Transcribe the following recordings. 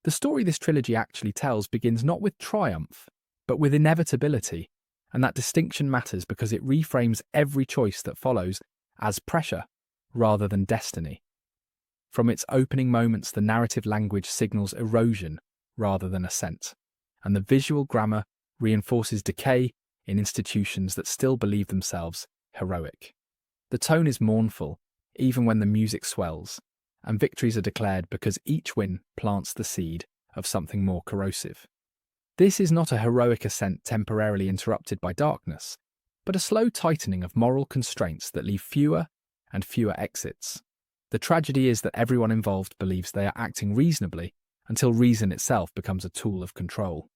The story this trilogy actually tells begins not with triumph, but with inevitability, and that distinction matters because it reframes every choice that follows as pressure rather than destiny. From its opening moments, the narrative language signals erosion rather than ascent, and the visual grammar reinforces decay in institutions that still believe themselves heroic. The tone is mournful, even when the music swells, and victories are declared because each win plants the seed of something more corrosive. This is not a heroic ascent temporarily interrupted by darkness, but a slow tightening of moral constraints that leave fewer and fewer exits. The tragedy is that everyone involved believes they are acting reasonably until reason itself becomes a tool of control.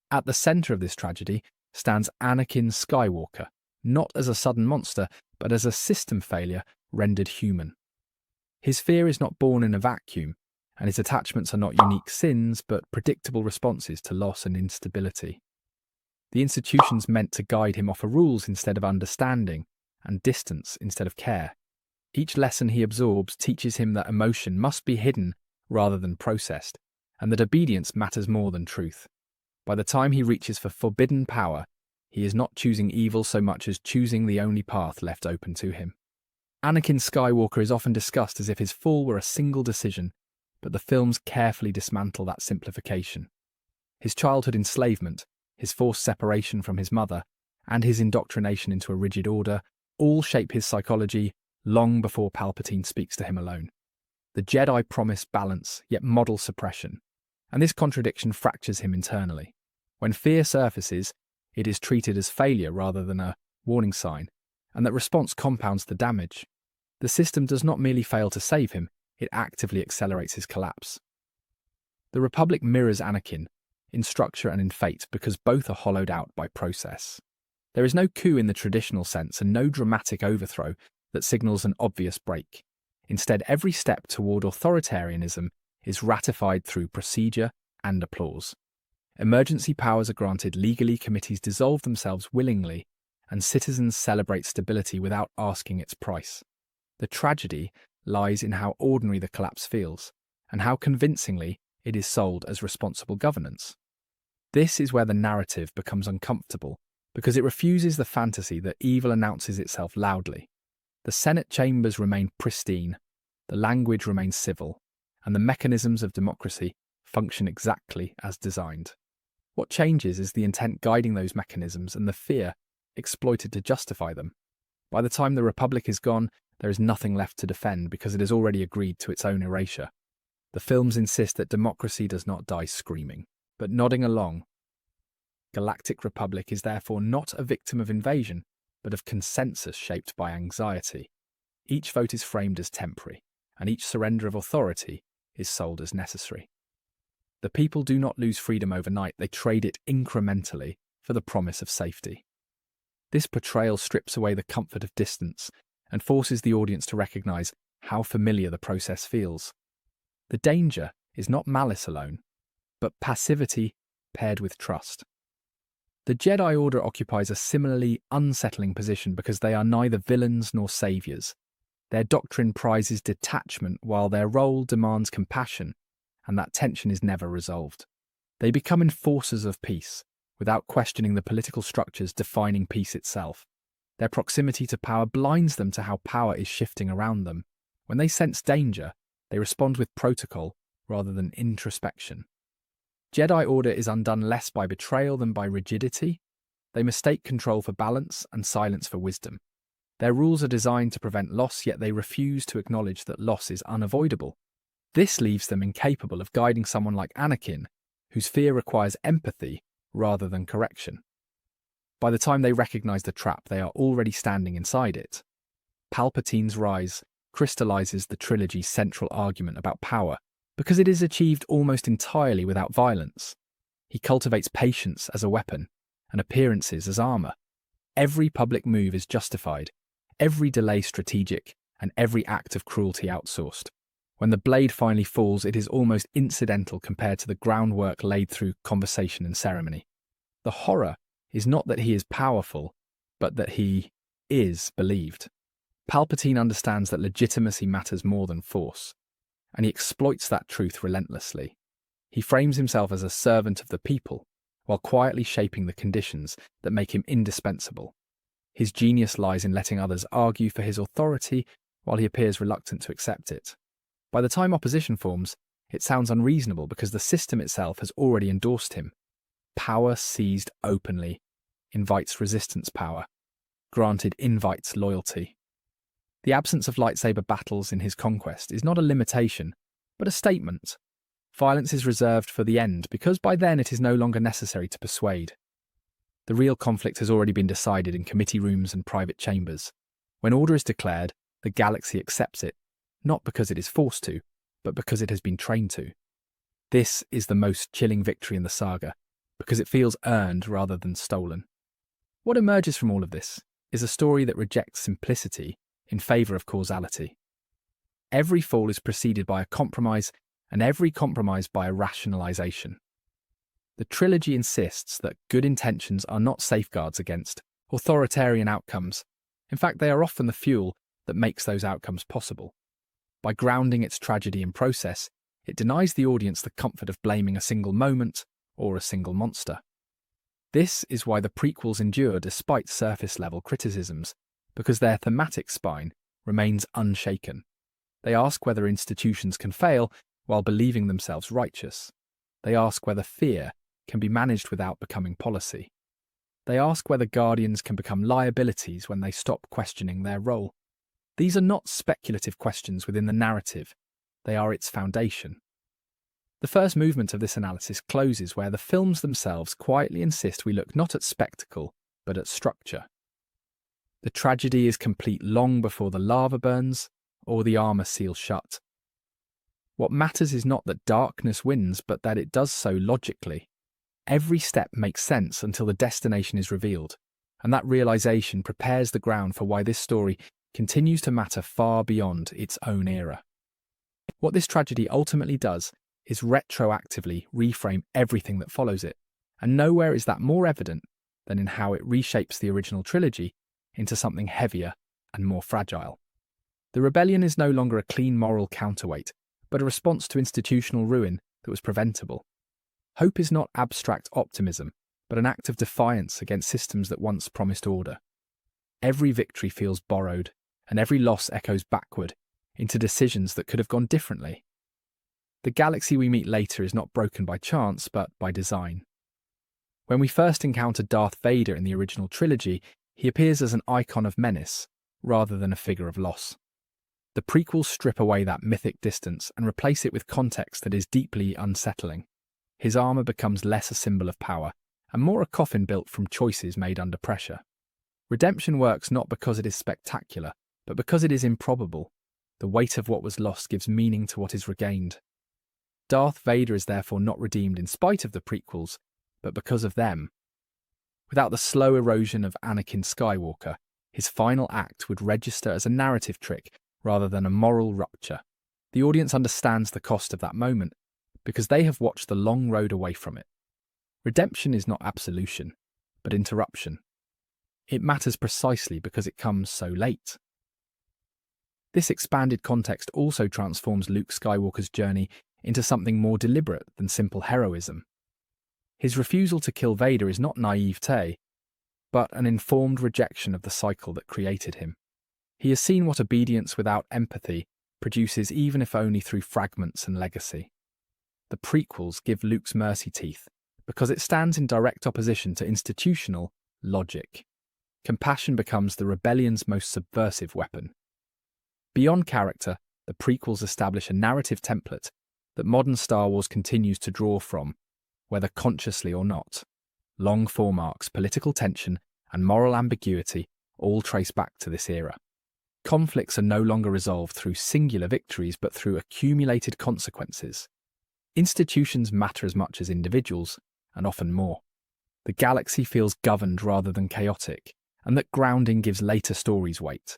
At the centre of this tragedy stands Anakin Skywalker, not as a sudden monster, but as a system failure rendered human. His fear is not born in a vacuum, and his attachments are not unique sins, but predictable responses to loss and instability. The institutions meant to guide him offer rules instead of understanding, and distance instead of care. Each lesson he absorbs teaches him that emotion must be hidden rather than processed, and that obedience matters more than truth. By the time he reaches for forbidden power, he is not choosing evil so much as choosing the only path left open to him. Anakin Skywalker is often discussed as if his fall were a single decision, but the films carefully dismantle that simplification. His childhood enslavement, his forced separation from his mother, and his indoctrination into a rigid order all shape his psychology long before Palpatine speaks to him alone. The Jedi promise balance, yet model suppression, and this contradiction fractures him internally. When fear surfaces, it is treated as failure rather than a warning sign, and that response compounds the damage. The system does not merely fail to save him, it actively accelerates his collapse. The Republic mirrors Anakin, in structure and in fate, because both are hollowed out by process. There is no coup in the traditional sense and no dramatic overthrow that signals an obvious break. Instead, every step toward authoritarianism is ratified through procedure and applause. Emergency powers are granted legally, committees dissolve themselves willingly, and citizens celebrate stability without asking its price. The tragedy lies in how ordinary the collapse feels, and how convincingly it is sold as responsible governance. This is where the narrative becomes uncomfortable, because it refuses the fantasy that evil announces itself loudly. The Senate chambers remain pristine, the language remains civil, and the mechanisms of democracy function exactly as designed. What changes is the intent guiding those mechanisms and the fear exploited to justify them. By the time the Republic is gone, there is nothing left to defend because it has already agreed to its own erasure. The films insist that democracy does not die screaming, but nodding along. Galactic Republic is therefore not a victim of invasion, but of consensus shaped by anxiety. Each vote is framed as temporary, and each surrender of authority is sold as necessary. The people do not lose freedom overnight, they trade it incrementally for the promise of safety. This portrayal strips away the comfort of distance and forces the audience to recognize how familiar the process feels. The danger is not malice alone, but passivity paired with trust. The Jedi Order occupies a similarly unsettling position because they are neither villains nor saviors. Their doctrine prizes detachment while their role demands compassion, and that tension is never resolved. They become enforcers of peace, without questioning the political structures defining peace itself. Their proximity to power blinds them to how power is shifting around them. When they sense danger, they respond with protocol rather than introspection. Jedi Order is undone less by betrayal than by rigidity. They mistake control for balance and silence for wisdom. Their rules are designed to prevent loss, yet they refuse to acknowledge that loss is unavoidable. This leaves them incapable of guiding someone like Anakin, whose fear requires empathy rather than correction. By the time they recognize the trap, they are already standing inside it. Palpatine's rise crystallizes the trilogy's central argument about power, because it is achieved almost entirely without violence. He cultivates patience as a weapon, and appearances as armor. Every public move is justified, every delay strategic, and every act of cruelty outsourced. When the blade finally falls, it is almost incidental compared to the groundwork laid through conversation and ceremony. The horror is not that he is powerful, but that he is believed. Palpatine understands that legitimacy matters more than force, and he exploits that truth relentlessly. He frames himself as a servant of the people, while quietly shaping the conditions that make him indispensable. His genius lies in letting others argue for his authority while he appears reluctant to accept it. By the time opposition forms, it sounds unreasonable because the system itself has already endorsed him. Power seized openly invites resistance power. Granted invites loyalty. The absence of lightsaber battles in his conquest is not a limitation, but a statement. Violence is reserved for the end because by then it is no longer necessary to persuade. The real conflict has already been decided in committee rooms and private chambers. When order is declared, the galaxy accepts it, not because it is forced to, but because it has been trained to. This is the most chilling victory in the saga, because it feels earned rather than stolen. What emerges from all of this is a story that rejects simplicity in favour of causality. Every fall is preceded by a compromise, and every compromise by a rationalisation. The trilogy insists that good intentions are not safeguards against authoritarian outcomes. In fact, they are often the fuel that makes those outcomes possible. By grounding its tragedy in process, it denies the audience the comfort of blaming a single moment or a single monster. This is why the prequels endure despite surface-level criticisms, because their thematic spine remains unshaken. They ask whether institutions can fail while believing themselves righteous. They ask whether fear can be managed without becoming policy. They ask whether guardians can become liabilities when they stop questioning their role. These are not speculative questions within the narrative, they are its foundation. The first movement of this analysis closes where the films themselves quietly insist we look not at spectacle, but at structure. The tragedy is complete long before the lava burns or the armour seals shut. What matters is not that darkness wins, but that it does so logically. Every step makes sense until the destination is revealed, and that realisation prepares the ground for why this story continues to matter far beyond its own era. What this tragedy ultimately does is retroactively reframe everything that follows it, and nowhere is that more evident than in how it reshapes the original trilogy into something heavier and more fragile. The rebellion is no longer a clean moral counterweight, but a response to institutional ruin that was preventable. Hope is not abstract optimism, but an act of defiance against systems that once promised order. Every victory feels borrowed, and every loss echoes backward into decisions that could have gone differently. The galaxy we meet later is not broken by chance, but by design. When we first encounter Darth Vader in the original trilogy, he appears as an icon of menace, rather than a figure of loss. The prequels strip away that mythic distance and replace it with context that is deeply unsettling. His armour becomes less a symbol of power, and more a coffin built from choices made under pressure. Redemption works not because it is spectacular, but because it is improbable. The weight of what was lost gives meaning to what is regained. Darth Vader is therefore not redeemed in spite of the prequels, but because of them. Without the slow erosion of Anakin Skywalker, his final act would register as a narrative trick rather than a moral rupture. The audience understands the cost of that moment, because they have watched the long road away from it. Redemption is not absolution, but interruption. It matters precisely because it comes so late. This expanded context also transforms Luke Skywalker's journey into something more deliberate than simple heroism. His refusal to kill Vader is not naivete, but an informed rejection of the cycle that created him. He has seen what obedience without empathy produces, even if only through fragments and legacy. The prequels give Luke's mercy teeth because it stands in direct opposition to institutional logic. Compassion becomes the rebellion's most subversive weapon. Beyond character, the prequels establish a narrative template that modern Star Wars continues to draw from, whether consciously or not. Long form arcs, political tension, and moral ambiguity all trace back to this era. Conflicts are no longer resolved through singular victories, but through accumulated consequences. Institutions matter as much as individuals, and often more. The galaxy feels governed rather than chaotic, and that grounding gives later stories weight.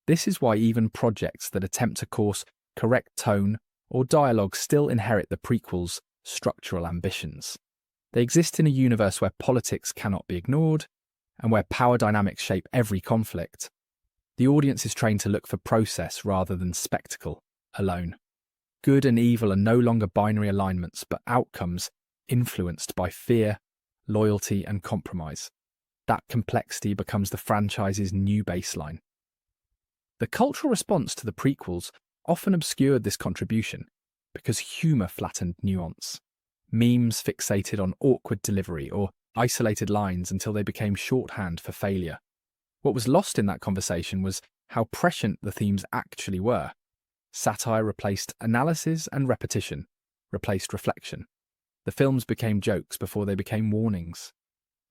This is why even projects that attempt to course correct tone or dialogue still inherit the prequels' structural ambitions. They exist in a universe where politics cannot be ignored, and where power dynamics shape every conflict. The audience is trained to look for process rather than spectacle alone. Good and evil are no longer binary alignments, but outcomes influenced by fear, loyalty, and compromise. That complexity becomes the franchise's new baseline. The cultural response to the prequels often obscured this contribution because humour flattened nuance. Memes fixated on awkward delivery or isolated lines until they became shorthand for failure. What was lost in that conversation was how prescient the themes actually were. Satire replaced analysis and repetition, replaced reflection. The films became jokes before they became warnings.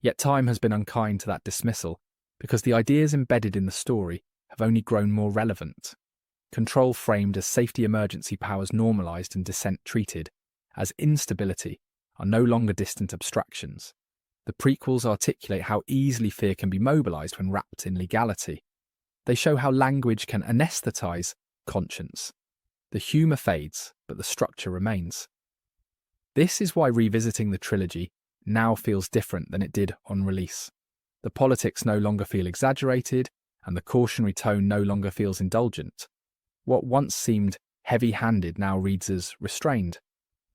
Yet time has been unkind to that dismissal because the ideas embedded in the story have only grown more relevant. Control framed as safety emergency powers normalized and dissent treated as instability are no longer distant abstractions. The prequels articulate how easily fear can be mobilized when wrapped in legality. They show how language can anesthetize conscience. The humour fades, but the structure remains. This is why revisiting the trilogy now feels different than it did on release. The politics no longer feel exaggerated, and the cautionary tone no longer feels indulgent. What once seemed heavy-handed now reads as restrained.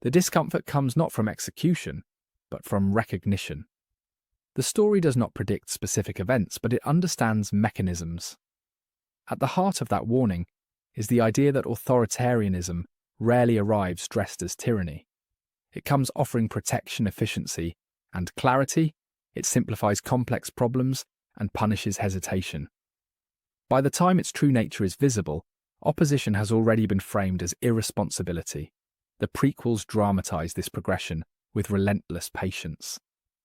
The discomfort comes not from execution, but from recognition. The story does not predict specific events, but it understands mechanisms. At the heart of that warning is the idea that authoritarianism rarely arrives dressed as tyranny. It comes offering protection, efficiency, and clarity. It simplifies complex problems and punishes hesitation. By the time its true nature is visible, opposition has already been framed as irresponsibility. The prequels dramatize this progression with relentless patience.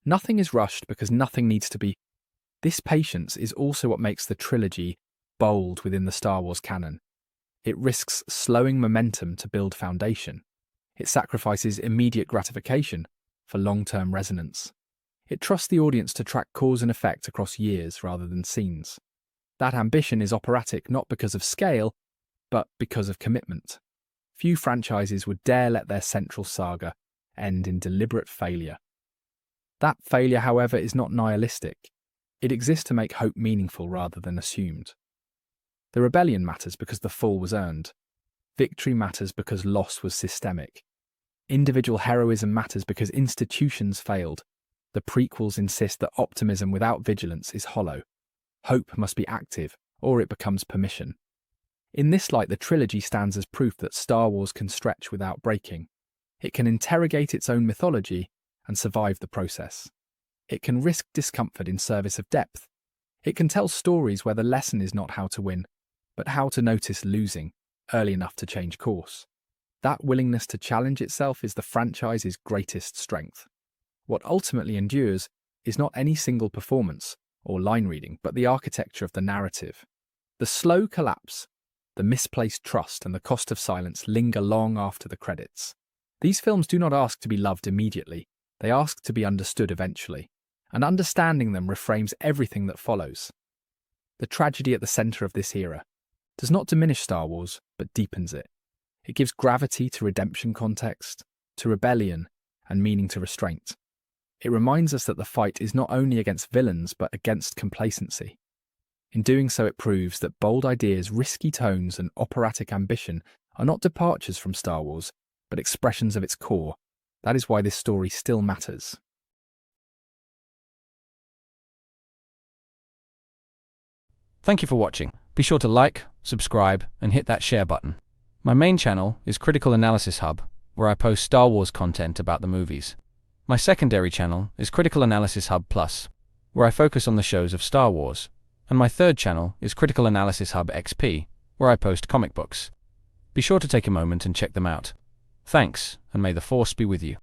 Nothing is rushed because nothing needs to be. This patience is also what makes the trilogy bold within the Star Wars canon. It risks slowing momentum to build foundation. It sacrifices immediate gratification for long-term resonance. It trusts the audience to track cause and effect across years rather than scenes. That ambition is operatic not because of scale, but because of commitment. Few franchises would dare let their central saga end in deliberate failure. That failure, however, is not nihilistic. It exists to make hope meaningful rather than assumed. The rebellion matters because the fall was earned. Victory matters because loss was systemic. Individual heroism matters because institutions failed. The prequels insist that optimism without vigilance is hollow. Hope must be active, or it becomes permission. In this light, the trilogy stands as proof that Star Wars can stretch without breaking. It can interrogate its own mythology and survive the process. It can risk discomfort in service of depth. It can tell stories where the lesson is not how to win, but how to notice losing early enough to change course. That willingness to challenge itself is the franchise's greatest strength. What ultimately endures is not any single performance or line reading, but the architecture of the narrative. The slow collapse, the misplaced trust, and the cost of silence linger long after the credits. These films do not ask to be loved immediately, they ask to be understood eventually, and understanding them reframes everything that follows. The tragedy at the centre of this era does not diminish Star Wars, but deepens it. It gives gravity to redemption context, to rebellion, and meaning to restraint. It reminds us that the fight is not only against villains, but against complacency. In doing so, it proves that bold ideas, risky tones, and operatic ambition are not departures from Star Wars, but expressions of its core. That is why this story still matters. Thank you for watching. Be sure to like, subscribe, and hit that share button. My main channel is Critical Analysis Hub, where I post Star Wars content about the movies. My secondary channel is Critical Analysis Hub Plus, where I focus on the shows of Star Wars. And my third channel is Critical Analysis Hub XP, where I post comic books. Be sure to take a moment and check them out. Thanks, and may the Force be with you.